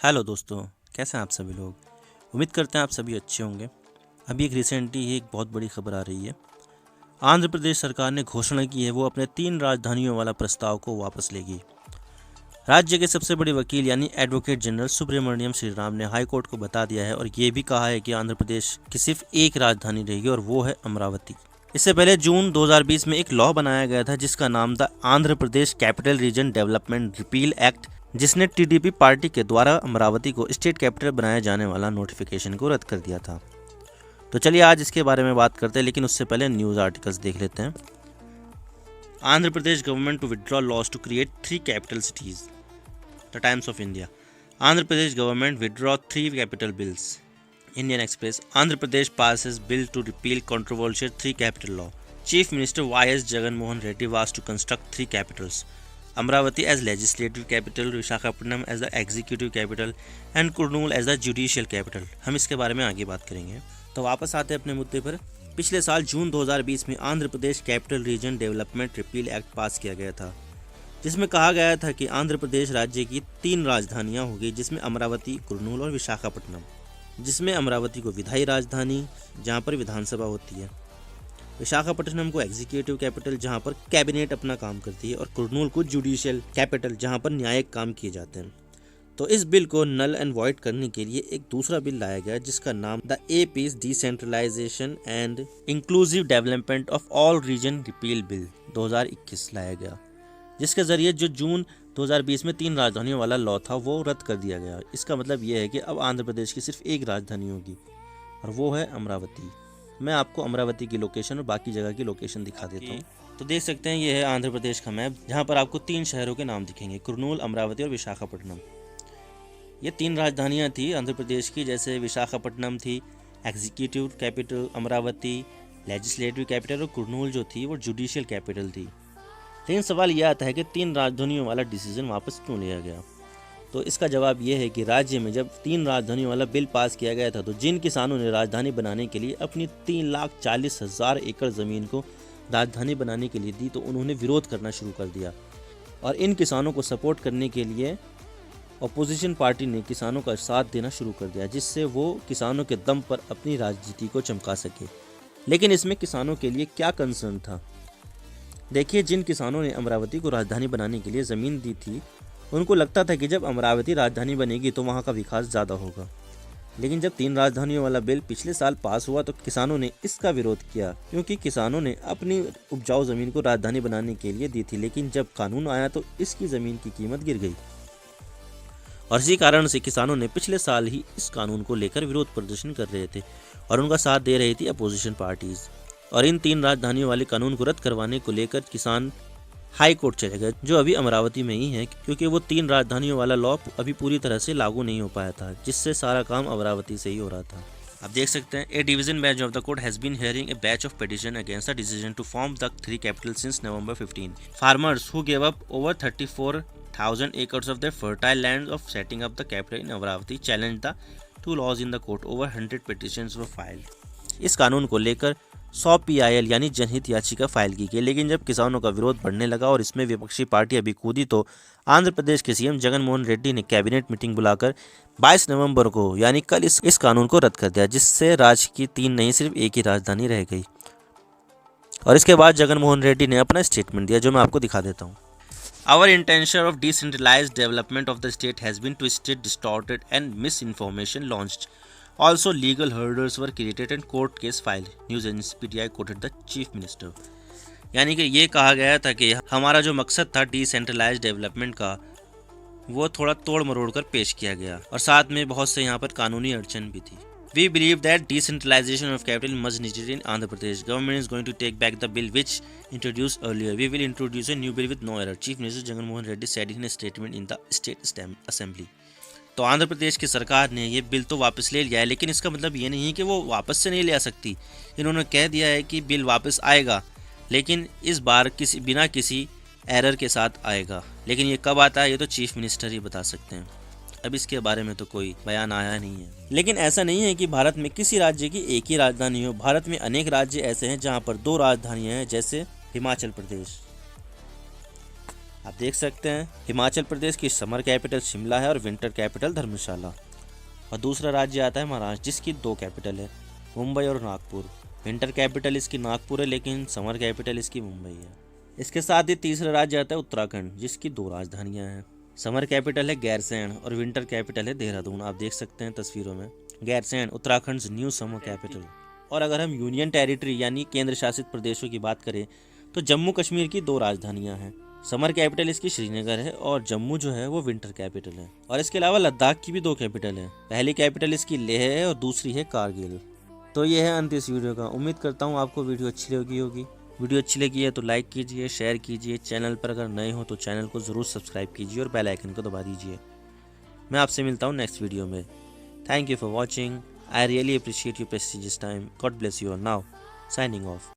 Hello दोस्तों, कैसे हैं आप सभी लोग। उम्मीद करते हैं आप सभी अच्छे होंगे। अभी एक रिसेंटली एक बहुत बड़ी खबर आ रही है। आंध्र प्रदेश सरकार ने घोषणा की है वो अपने 3 राजधानियों वाला प्रस्ताव को वापस लेगी। राज्य के सबसे बड़े वकील यानी एडवोकेट जनरल सुब्रमण्यम श्रीराम ने हाई कोर्ट को बता दिया है और ये भी कहा है कि आंध्र प्रदेश की सिर्फ एक राजधानी रहेगी और वो है अमरावती। इससे पहले जून 2020 में एक लॉ बनाया गया था जिसका नाम था Andhra Pradesh capital region development repeal act, जिसने टीडीपी पार्टी के द्वारा अमरावती को स्टेट कैपिटल बनाए जाने वाला नोटिफिकेशन को रद्द कर दिया था। तो चलिए आज इसके बारे में बात करते हैं, लेकिन उससे पहले न्यूज़ आर्टिकल्स देख लेते हैं। Andhra Pradesh government to withdraw laws to create 3 capital cities. The Times of India. Andhra Pradesh government withdraw 3 capital bills. Indian Express. Andhra Pradesh passes bill to repeal controversial 3 capital law. Chief Minister Y.S. Jagan Mohan Reddy was to construct 3 capitals. Amravati as legislative capital, Visakhapatnam as the executive capital and Kurnool as the judicial capital. हम इसके बारे में आगे बात करेंगे। तो वापस आते हैं अपने मुद्दे पर। पिछले साल जून 2020 में Andhra Pradesh capital region development repeal act pass किया गया था, जिसमें कहा गया था कि आंध्र प्रदेश राज्य की 3 राजधानियां होगी, जिसमें अमरावती, कुर्नूल और विशाखापट्टनम। जिसमें अमरावती को विधायी राजधानी जहां पर विधानसभा होती है, विशाखापट्टनम को एग्जीक्यूटिव कैपिटल जहां पर कैबिनेट अपना काम करती है और कुर्नूल को जुडिशियल कैपिटल जहां पर न्यायिक काम किए जाते हैं। तो इस बिल को नल एंड वॉइड करने के लिए एक दूसरा बिल लाया गया जिसका नाम the AP's decentralisation and inclusive development of all region repeal bill 2021 लाया गया, जिसके जरिए जो जून 2020 में 3 राजधानियों वाला लॉ था वो रद्द कर दिया गया। इसका मतलब ये है कि अब आंध्र प्रदेश की सिर्फ एक राजधानी होगी और वो है अमरावती। मैं आपको अमरावती की लोकेशन और बाकी जगह की लोकेशन दिखा देता हूँ। तो देख सकते हैं ये है आंध्र प्रदेश का मैप, जहाँ पर आपको 3 शहरों के नाम दिखेंगे, कुर्नूल, अमरावती और विशाखापट्टनम। ये 3 राजधानियाँ थी आंध्र प्रदेश की, जैसे विशाखापट्टनम थी executive capital, Amravati legislative capital और कुर्नूल जो थी वो जुडिशियल कैपिटल थी। लेकिन सवाल यह आता है कि 3 राजधानियों वाला डिसीजन वापस क्यों लिया गया। तो इसका जवाब यह है कि राज्य में जब 3 राजधानियों वाला बिल पास किया गया था तो जिन किसानों ने राजधानी बनाने के लिए अपनी 3,40,000 एकड़ ज़मीन को राजधानी बनाने के लिए दी तो उन्होंने विरोध करना शुरू कर दिया और इन किसानों को सपोर्ट करने के लिए अपोजिशन पार्टी ने किसानों का साथ देना शुरू कर दिया, जिससे वो किसानों के दम पर अपनी राजनीति को चमका सके। लेकिन इसमें किसानों के लिए क्या कंसर्न था। देखिए, जिन किसानों ने अमरावती को राजधानी बनाने के लिए ज़मीन दी थी उनको लगता था कि जब अमरावती राजधानी बनेगी तो वहाँ का विकास ज़्यादा होगा। लेकिन जब 3 राजधानियों वाला बिल पिछले साल पास हुआ तो किसानों ने इसका विरोध किया, क्योंकि किसानों ने अपनी उपजाऊ ज़मीन को राजधानी बनाने के लिए दी थी। लेकिन जब कानून आया तो इसकी ज़मीन की कीमत गिर गई और इसी कारण से किसानों ने पिछले साल ही इस कानून को लेकर विरोध प्रदर्शन कर रहे थे और उनका साथ दे रही थी अपोजिशन पार्टीज़। और इन 3 राजधानियों वाले कानून को रद्द करवाने को लेकर किसान हाई कोर्ट चले गए, जो अभी अमरावती में ही है, क्योंकि वो 3 राजधानियों वाला लॉ अभी पूरी तरह से लागू नहीं हो पाया था, जिससे सारा काम अमरावती से ही हो रहा था। आप देख सकते हैं, a division bench of the court has been hearing a batch of petition against the decision to form the 3 capital since November 15. Farmers who give up over 34,000 acres of their fertile land of setting up the capital in Amravati challenged the 2 laws in the court. Over 100 petitions were filed. इस कानून को लेकर 100 PIL यानी जनहित याचिका file की गई। लेकिन जब किसानों का विरोध बढ़ने लगा और इसमें विपक्षी पार्टियां भी कूदी तो आंध्र प्रदेश के सीएम जगन मोहन रेड्डी ने कैबिनेट मीटिंग बुलाकर 22 नवंबर को यानी कल इस कानून को रद्द कर दिया, जिससे राज्य की 3 नहीं सिर्फ एक ही राजधानी रह गई। और इसके बाद जगन मोहन रेड्डी ने अपना स्टेटमेंट दिया, जो मैं आपको दिखा देता हूँ। Our intention of decentralized development of the state has been twisted, distorted and misinformation launched. Also, legal hurdles were created and court case filed. News agency PTI quoted the chief minister. यानी कि ये कहा गया था कि हमारा जो मकसद था डिसेंट्रलाइज डेवलपमेंट का वो थोड़ा तोड़ मरोड़ कर पेश किया गया और साथ में बहुत से यहाँ पर कानूनी अड़चन भी थी। We believe that decentralization of capital much needed in Andhra Pradesh. Government is going to take back the bill which introduced earlier. We will introduce a new bill with no error. Chief Minister Jagan Mohan Reddy said in a statement in the State Assembly. तो आंध्र प्रदेश की सरकार ने ये bill तो वापस ले लिया है, लेकिन इसका मतलब ये नहीं है कि वो वापस से नहीं ले आ सकती। इन्होंने कह दिया है कि बिल वापस आएगा, लेकिन इस बार बिना किसी एरर के साथ आएगा। लेकिन ये कब आता है ये तो चीफ मिनिस्टर ही बता सकते हैं। अब इसके बारे में तो कोई बयान आया नहीं है। लेकिन ऐसा नहीं है कि भारत में किसी राज्य की एक ही राजधानी हो। भारत में अनेक राज्य ऐसे हैं जहां पर 2 राजधानियां हैं, जैसे हिमाचल प्रदेश। आप देख सकते हैं हिमाचल प्रदेश की समर कैपिटल शिमला है और विंटर कैपिटल धर्मशाला। और दूसरा राज्य आता है महाराष्ट्र, जिसकी 2 कैपिटल है, मुंबई और नागपुर। विंटर कैपिटल इसकी नागपुर है लेकिन समर कैपिटल इसकी मुंबई है। इसके साथ ही तीसरा राज्य आता है उत्तराखंड, जिसकी 2 राजधानियां हैं। समर कैपिटल है गैरसैंण और विंटर कैपिटल है देहरादून। आप देख सकते हैं तस्वीरों में Gairsain Uttarakhand new summer capital. और अगर हम यूनियन टेरिटरी यानी केंद्र शासित प्रदेशों की बात करें तो जम्मू कश्मीर की 2 राजधानियां हैं। समर कैपिटल इसकी श्रीनगर है और जम्मू जो है वो विंटर कैपिटल है। और इसके अलावा लद्दाख की भी 2 कैपिटल है। पहली कैपिटल इसकी लेह है और दूसरी है कारगिल। तो ये है अंत इस वीडियो का। उम्मीद करता हूँ आपको वीडियो अच्छी लगी होगी। वीडियो अच्छी लगी है तो लाइक कीजिए, शेयर कीजिए। चैनल पर अगर नए हो तो चैनल को ज़रूर सब्सक्राइब कीजिए और बेल आइकन को दबा दीजिए। मैं आपसे मिलता हूँ नेक्स्ट वीडियो में। Thank you for watching. I really appreciate your prestigious time. God bless you all. Now signing off.